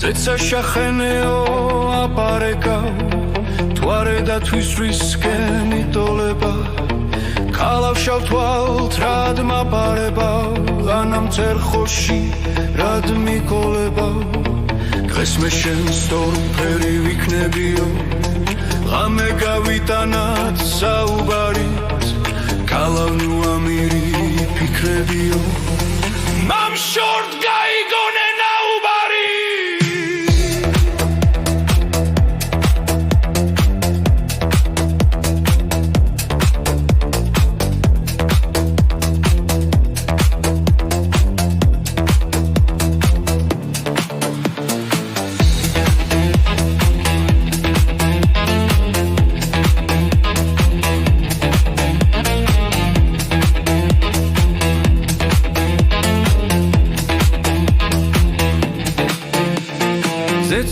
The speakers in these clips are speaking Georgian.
ზეცა შახენეო აპარეკავ თვარე და თვისრისკენ იტოლება ქალავშავ თვალთ რად მაპარებავ ანამ წერხოში რად მიკოლებავ დღეს მე შენ სწორფერი ვიქნებიო ღამე გავიტანათ საუბარით ქალავ ამირი ფიქრებიო მამ შორტ გაიგონე ნაუბარი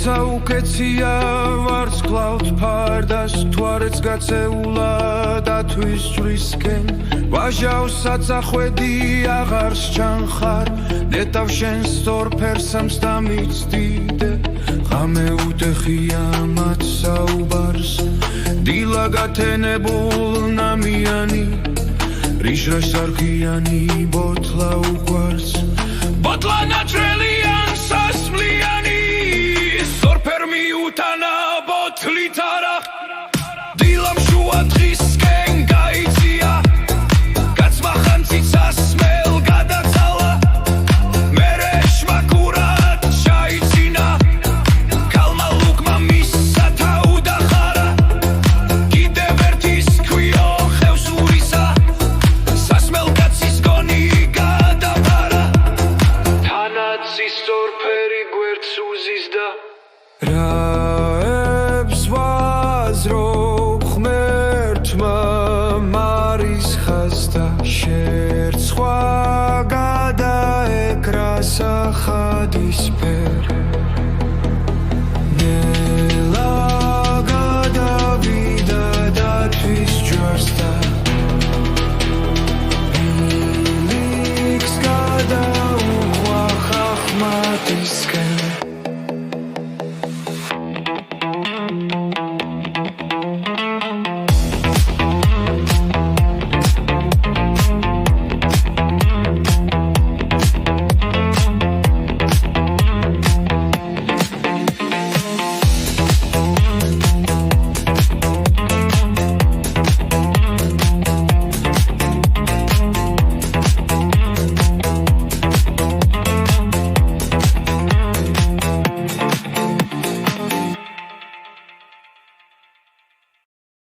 ზეცა უკეცია ვარსკვლავთ ფარდას თვარეც გაწეულა დათვის ჯვრისკენ ვაჟავს საწახვედი აღარ სჩანხარ ნეტავ შენ სწორფერსამს დამიცდიდე ღამე უტეხია მათ საუბარს დილა გათენებულ ნამიანი რიჟრა სარქიანი ბოთლა უყვარს ბოთლა ნაჭრელიან სასმლიანი Utana botlitara Dilam shua trisken gaitsia Gatsmachantsitsa smel gadatsala Meresh makurat shaitsina Kalma lukma missa taudachara Gidevertis kvio khevsurisa Sasmel gatsis goni gadavara Tanatsis torperi gwerts uzizda